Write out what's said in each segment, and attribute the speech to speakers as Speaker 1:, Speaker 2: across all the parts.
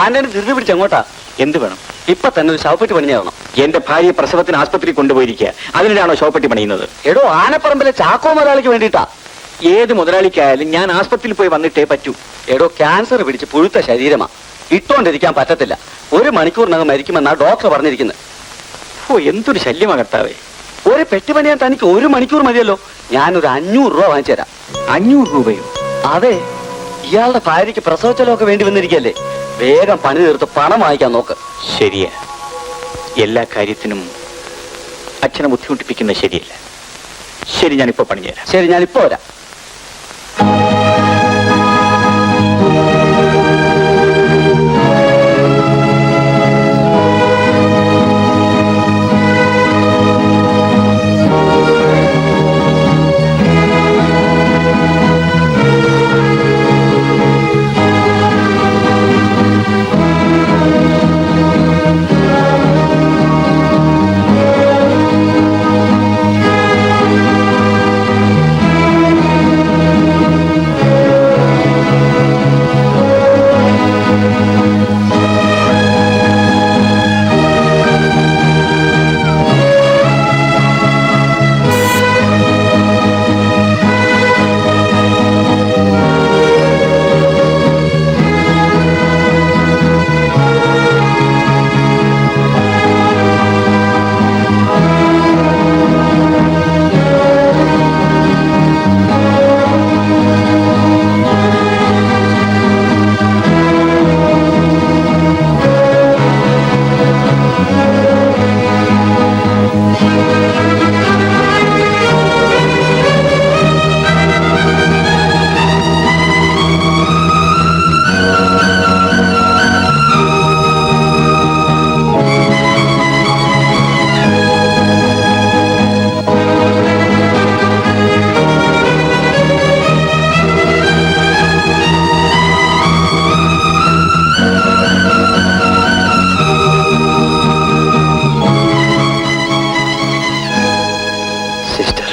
Speaker 1: ആന്റണി ധൃതി പിടിച്ച് എങ്ങോട്ടാ?
Speaker 2: എന്ത് വേണം?
Speaker 1: ഇപ്പൊ തന്നെ ഒരു ശവപ്പെട്ടി പണിഞ്ഞേരണം.
Speaker 2: എന്റെ ഭാര്യയെ പ്രസവത്തിന് ആസ്പത്രി കൊണ്ടുപോയിരിക്കുക, അതിനിടാണോ ശവപ്പെട്ടി പണിയുന്നത്?
Speaker 1: എടോ, ആനപ്പറമ്പിലെ ചാക്കോ മുതലാളിക്ക് വേണ്ടിയിട്ടാ.
Speaker 2: ഏത് മുതലാളിക്കായാലും ഞാൻ ആസ്പത്രിയിൽ പോയി വന്നിട്ടേ പറ്റൂ.
Speaker 1: എടോ, ക്യാൻസർ പിടിച്ച് പുഴുത്ത ശരീരമാ, ഇട്ടോണ്ടിരിക്കാൻ പറ്റത്തില്ല. 1 മണിക്കൂറിനകം മരിക്കുമെന്നാ ഡോക്ടർ പറഞ്ഞിരിക്കുന്നത്.
Speaker 2: ഓ, എന്തൊരു ശല്യമാ കർത്താവേ.
Speaker 1: ഒരു പെട്ടി പണിയാൻ തനിക്ക് 1 മണിക്കൂർ മതിയല്ലോ. ഞാനൊരു 500 രൂപ വാങ്ങിച്ചു തരാം.
Speaker 2: 500 രൂപയോ?
Speaker 1: അതെ, ഇയാളുടെ ഭാര്യയ്ക്ക് പ്രസവച്ചെലവൊക്കെ വേണ്ടി വന്നിരിക്കല്ലേ. വേഗം പണി തീർത്ത് പണം വാങ്ങിക്കാൻ നോക്ക്.
Speaker 2: ശരിയാ, എല്ലാ കാര്യത്തിനും അച്ഛനെ ബുദ്ധിമുട്ടിപ്പിക്കുന്നത് ശരിയല്ല. ശരി, ഞാനിപ്പോ പണിഞ്ഞുതരാം.
Speaker 1: ശരി, ഞാനിപ്പോ വരാം.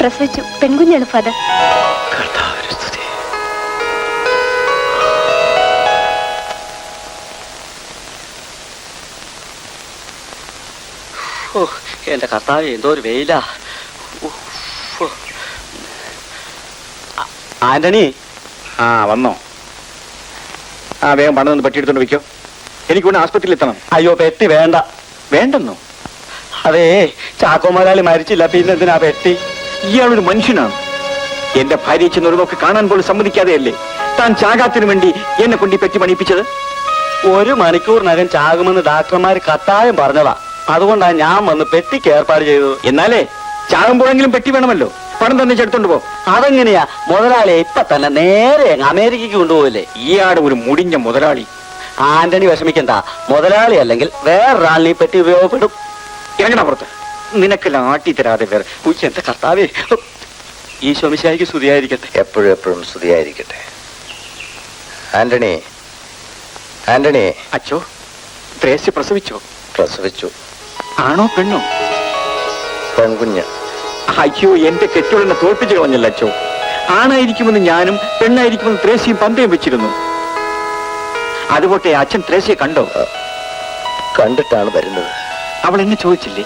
Speaker 3: പ്രസവിച്ചു. പെൺകുഞ്ഞാണ് ഫാദർ.
Speaker 1: എന്റെ കർത്താവ്, എന്തോ ഒരു വെയിലാ. ആന്റണി.
Speaker 2: ആ, വന്നോ? ആ, വേഗം പണം ഒന്ന് പെട്ടി എടുത്തോണ്ട് വെക്കോ. എനിക്ക് ഇവിടെ ആസ്പത്രിയിൽ എത്തണം.
Speaker 1: അയ്യോ, പെട്ടി വേണ്ട.
Speaker 2: വേണ്ടെന്നോ?
Speaker 1: അതേ, ചാക്കോ മുതലാളി മരിച്ചില്ല, പിന്നെ എന്തിനാ പെട്ടി?
Speaker 2: ഇയാളൊരു മനുഷ്യനാണ്. എന്റെ ഭാര്യയെ ചെന്നൊരുതൊക്കെ കാണാൻ പോലും സമ്മതിക്കാതെയല്ലേ താൻ ചാകാത്തിനു വേണ്ടി എന്നെ കൊണ്ട് ഈ പെട്ടി പണിയിപ്പിച്ചത്?
Speaker 1: 1 മണിക്കൂറിനകം ചാകുമെന്ന് ഡാക്ടർമാർ കട്ടായം പറഞ്ഞതാ. അതുകൊണ്ടാണ് ഞാൻ വന്ന് പെട്ടിക്ക് ഏർപ്പാട് ചെയ്തത്.
Speaker 2: എന്നാലേ ചാകുമ്പോഴെങ്കിലും പെട്ടി വേണമല്ലോ. പണം തന്നെ ചെടുത്തോണ്ട് പോ.
Speaker 1: അതെങ്ങനെയാ? മുതലാളിയെ ഇപ്പൊ തന്നെ നേരെ അമേരിക്കക്ക് കൊണ്ടുപോകല്ലേ?
Speaker 2: ഇയാളുടെ ഒരു മുടിഞ്ഞ മുതലാളി.
Speaker 1: ആന്റണി വിഷമിക്കണ്ട, മുതലാളി അല്ലെങ്കിൽ വേറൊരാളിനെ പെട്ടി ഉപയോഗപ്പെടും.
Speaker 2: ഇറങ്ങണ പുറത്ത്. നിനക്കെല്ലാം ആട്ടി തരാതെ വേറെ.
Speaker 1: എന്റെ കർത്താവേ, ഈശോ മിശിഹായ്ക്ക് സ്തുതിയായിരിക്കട്ടെ.
Speaker 4: എപ്പോഴും എപ്പോഴും സ്തുതിയായിരിക്കട്ടെ. ആന്റണി, ആന്റണി.
Speaker 2: അച്ചോ, ത്രേസ്യ പ്രസവിച്ചോ?
Speaker 4: പ്രസവിച്ചു.
Speaker 2: ആണോ പെണ്ണോ?
Speaker 4: പെൺകുഞ്ഞ്.
Speaker 2: അയ്യോ, എന്റെ കെട്ടുടനെ തോൽപ്പിച്ചു കളഞ്ഞല്ല അച്ചോ. ആണായിരിക്കുമെന്ന് ഞാനും പെണ്ണായിരിക്കുമെന്ന് ത്രേസ്യയും പന്തയം വെച്ചിരുന്നു. അതുപോട്ടെ, അച്ഛൻ ത്രേസ്യയെ കണ്ടോ?
Speaker 4: കണ്ടിട്ടാണ് വരുന്നത്.
Speaker 2: അവൾ എന്നെ ചോദിച്ചില്ലേ?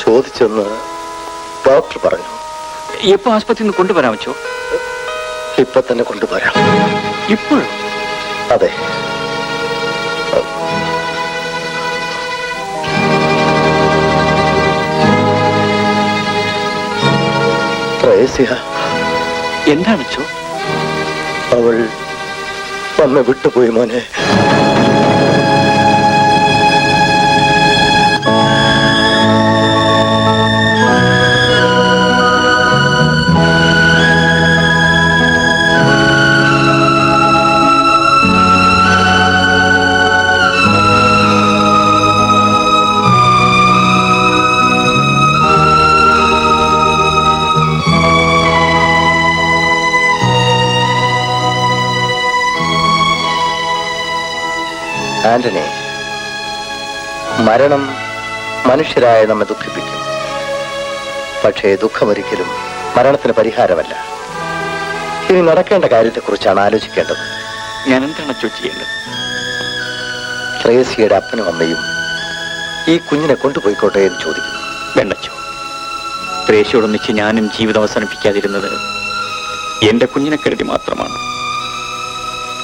Speaker 4: ചോദിച്ചെന്ന് ഡോക്ടർ പറഞ്ഞു.
Speaker 2: എപ്പോ ആസ്പത്രിയിൽ നിന്ന് കൊണ്ടുവരാൻ വെച്ചോ?
Speaker 4: ഇപ്പൊ തന്നെ കൊണ്ടുവരാം.
Speaker 2: ഇപ്പോഴും?
Speaker 4: അതെ.
Speaker 2: എന്താണ് ചോ?
Speaker 4: അവൾ വന്ന് വിട്ടുപോയി മോനെ. ആന്റണി, മരണം മനുഷ്യരായ നമ്മെ ദുഃഖിപ്പിക്കും. പക്ഷേ ദുഃഖമൊരിക്കലും മരണത്തിന് പരിഹാരമല്ല. ഇനി നടക്കേണ്ട കാര്യത്തെക്കുറിച്ചാണ് ആലോചിക്കേണ്ടത്.
Speaker 2: ഞാൻ എന്താണ് ചെയ്യേണ്ടത്?
Speaker 4: ത്രേസ്യയുടെ അപ്പനും അമ്മയും ഈ കുഞ്ഞിനെ കൊണ്ടുപോയിക്കോട്ടെ എന്ന് ചോദിക്കുന്നു.
Speaker 2: വേണ്ടച്ചോ, ത്രേസ്യയോടൊന്നിച്ച് ഞാനും ജീവിതം അവസാനിപ്പിക്കാതിരുന്നത് എന്റെ കുഞ്ഞിനെ കരുതി മാത്രമാണ്.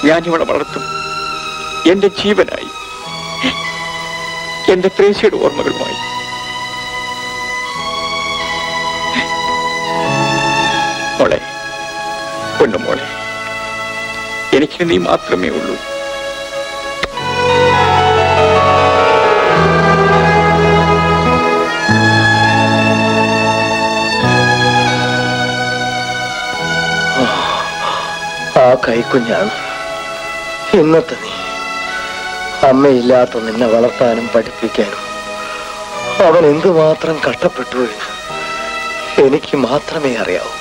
Speaker 2: ഞാനിവിടെ വളർത്തും എന്റെ ജീവനായി, എന്റെ ത്രേസ്യയുടെ ഓർമ്മകളുമായി. മോളെ, പൊന്നുമോളെ, എനിക്ക് നീ മാത്രമേ ഉള്ളൂ.
Speaker 4: ആ കൈക്കുഞ്ഞാണ് ഇന്നത്തെ നീ. അമ്മയില്ലാത്ത നിന്നെ വളർത്താനും പഠിപ്പിക്കാനും അവൻ എന്തുമാത്രം കഷ്ടപ്പെട്ടു എന്ന് എനിക്ക് മാത്രമേ അറിയാവൂ.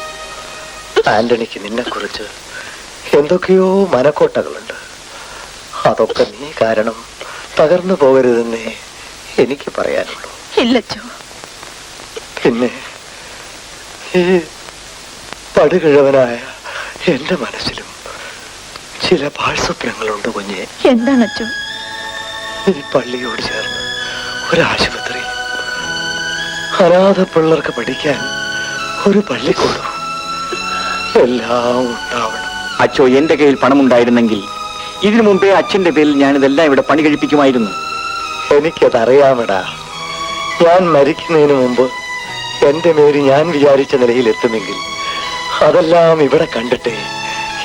Speaker 4: ആന്റണിക്ക് നിന്നെക്കുറിച്ച് എന്തൊക്കെയോ മനക്കോട്ടകളുണ്ട്. അതൊക്കെ നീ കാരണം തകർന്നു പോകരുതെന്നേ എനിക്ക് പറയാനുള്ളൂ.
Speaker 3: ഇല്ലച്ചോ.
Speaker 4: പിന്നെ ഈ പടുകിഴവനായ എന്റെ മനസ്സിലും ചില പാഴ്സ്വപ്നങ്ങളുണ്ട് കുഞ്ഞെ.
Speaker 3: എന്താണച്ചോ?
Speaker 4: ഈ പള്ളിയോട് ചേർന്ന് ഒരാശുപത്രി, അനാഥ പിള്ളേർക്ക് പഠിക്കാൻ ഒരു പള്ളിക്കൂടം, എല്ലാം ഉണ്ടാവണം.
Speaker 2: അച്ഛോ, എന്റെ കയ്യിൽ പണമുണ്ടായിരുന്നെങ്കിൽ ഇതിനു മുമ്പേ അച്ഛന്റെ പേരിൽ ഞാനിതെല്ലാം ഇവിടെ പണി കഴിപ്പിക്കുമായിരുന്നു.
Speaker 4: എനിക്കതറിയാമടാ. ഞാൻ മരിക്കുന്നതിന് മുമ്പ് എന്റെ മേരി ഞാൻ വിചാരിച്ച നിലയിൽ എത്തുമെങ്കിൽ അതെല്ലാം ഇവിടെ കണ്ടിട്ടേ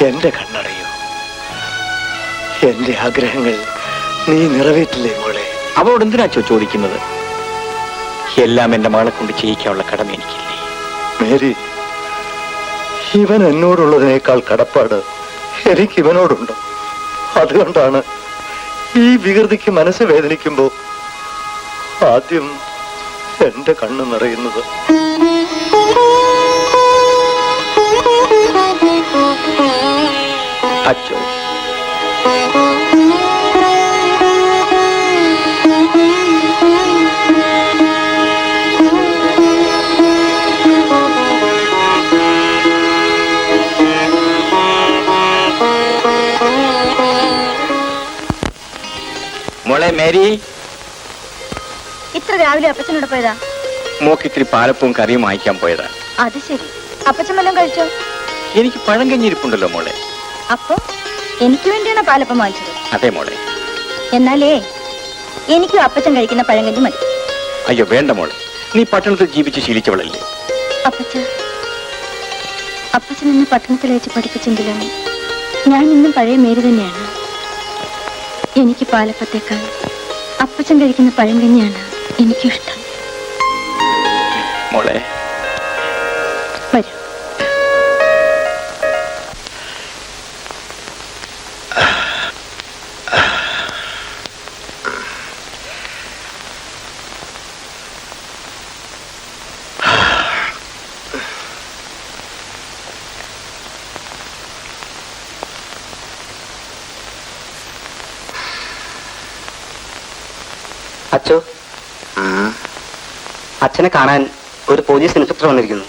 Speaker 4: എന്റെ കണ്ണടയൂ. എന്റെ ആഗ്രഹങ്ങൾ നീ നിറവേറ്റില്ലേ മോളെ?
Speaker 2: അവളോട് എന്തിനാച്ചോ ചോദിക്കുന്നത്? എല്ലാം എന്റെ മകളെ കൊണ്ട് ചെയ്യിക്കാനുള്ള കടമ എനിക്കില്ലേ?
Speaker 4: മേരി, ഇവൻ എന്നോടുള്ളതിനേക്കാൾ കടപ്പാട് എനിക്ക് ഇവനോടുണ്ട്. അതുകൊണ്ടാണ് ഈ വികൃതിക്ക് മനസ്സ് വേദനിക്കുമ്പോ ആദ്യം എന്റെ കണ്ണ് നിറയുന്നത്.
Speaker 2: അച്ഛോ, മോളെ മേരി,
Speaker 3: ഇത്ര രാവിലെ അപ്പച്ചനോട് പോയതാ?
Speaker 2: മോക്കിത്തിരി പാലപ്പവും കറിയും വാങ്ങിക്കാൻ പോയതാ.
Speaker 3: അത് ശരി. അപ്പച്ചൻ വല്ലതും കഴിച്ചോ?
Speaker 2: എനിക്ക് പഴം കഞ്ഞിരിപ്പുണ്ടല്ലോ മോളെ.
Speaker 3: അപ്പൊ എനിക്ക് വേണ്ടിയാണ് പാലപ്പം വാങ്ങിച്ചത്?
Speaker 2: അതെ മോളെ.
Speaker 3: എന്നാലേ എനിക്കും അപ്പച്ചൻ കഴിക്കുന്ന പഴങ്കഞ്ഞി മതി.
Speaker 2: അയ്യോ വേണ്ട മോളെ, നീ പട്ടണത്തിൽ ജീവിച്ച് ശീലിച്ചവളല്ലേ.
Speaker 3: അപ്പച്ചൻ എന്നെ പട്ടണത്തിൽ വെച്ച് പഠിപ്പിച്ചെങ്കിലും ഞാൻ ഇന്നും പഴയ മേരി തന്നെയാണ്. എനിക്ക് പാലപ്പത്തേക്കാൾ അപ്പച്ചൻ കഴിക്കുന്ന പഴങ്കഞ്ഞിയാണ് എനിക്കിഷ്ടം.
Speaker 2: മോളെ
Speaker 3: വരൂ.
Speaker 1: അച്ചോ, അച്ഛനെ കാണാൻ ഒരു പോലീസ് ഇൻസ്പെക്ടർ വന്നിരിക്കുന്നു.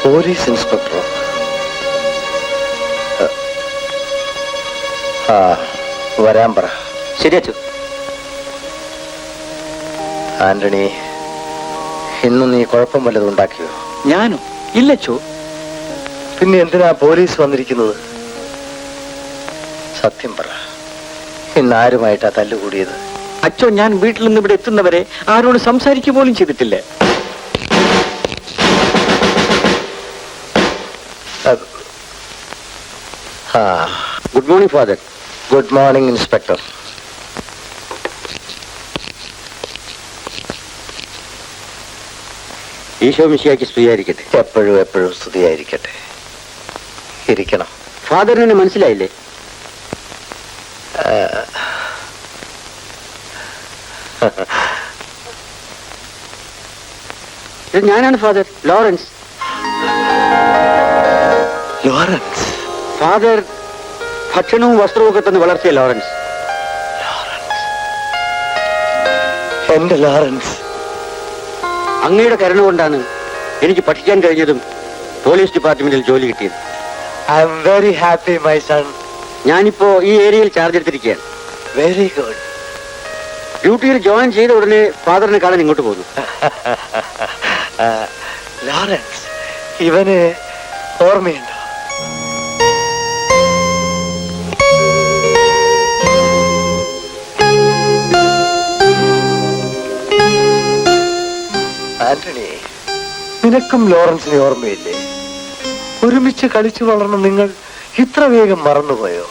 Speaker 4: പോലീസ് ഇൻസ്പെക്ടറോ? ആ, വരാൻ പറ.
Speaker 1: ശരി അച്ചു.
Speaker 4: ആന്റണി, ഇന്ന് നീ കുഴപ്പം വല്ലതും ഉണ്ടാക്കിയോ?
Speaker 2: ഞാനോ? ഇല്ലച്ചോ.
Speaker 4: പിന്നെ എന്തിനാ പോലീസ് വന്നിരിക്കുന്നത്? സത്യം പറ, ഇന്ന് ആരുമായിട്ടാ തല്ലുകൂടിയത്?
Speaker 2: അച്ചോ, ഞാൻ വീട്ടിൽ നിന്ന് ഇവിടെ എത്തുന്നവരെ ആരോട് സംസാരിക്കുക പോലും ചെയ്തിട്ടില്ല.
Speaker 4: Good morning father. Good morning inspector.
Speaker 1: Eesho മിശിഹായ്ക്ക് സ്തുതിയായിരിക്കട്ടെ.
Speaker 4: എപ്പോഴും എപ്പോഴും സ്തുതിയായിരിക്കട്ടെ. ഇരിക്കണം.
Speaker 1: ഫാദറിനെ മനസ്സിലായില്ലേ? ഇത് ഞാനാണ് ഫാദർ, ലോറൻസ്.
Speaker 4: ലോറൻസ്?
Speaker 1: ഫാദർ ഭക്ഷണവും വസ്ത്രവും ഒക്കെ തന്ന് വളർത്തിയ ലോറൻസ്.
Speaker 4: എന്റെ ലോറൻസ്.
Speaker 1: അങ്ങയുടെ കരുണ കൊണ്ടാണ് എനിക്ക് പഠിക്കാൻ കഴിഞ്ഞതും പോലീസ് ഡിപ്പാർട്ട്മെന്റിൽ ജോലി കിട്ടിയത്.
Speaker 4: I am very happy my son.
Speaker 1: ഞാനിപ്പോ ഈ ഏരിയയിൽ ചാർജ് എടുത്തിരിക്കുകയാണ്.
Speaker 4: Very good.
Speaker 1: ഡ്യൂട്ടിയിൽ ജോയിൻ ചെയ്ത ഉടനെ ഫാദറിനെ കാണാൻ ഇങ്ങോട്ട് പോന്നു.
Speaker 4: ലോറൻസ്, ഇവന് ഓർമ്മയുണ്ടോ? ആന്റണി, നിനക്കും ലോറൻസിനെ ഓർമ്മയില്ലേ? ഒരുമിച്ച് കളിച്ചു വളർന്ന നിങ്ങൾ ഇത്ര വേഗം മറന്നുപോയോ?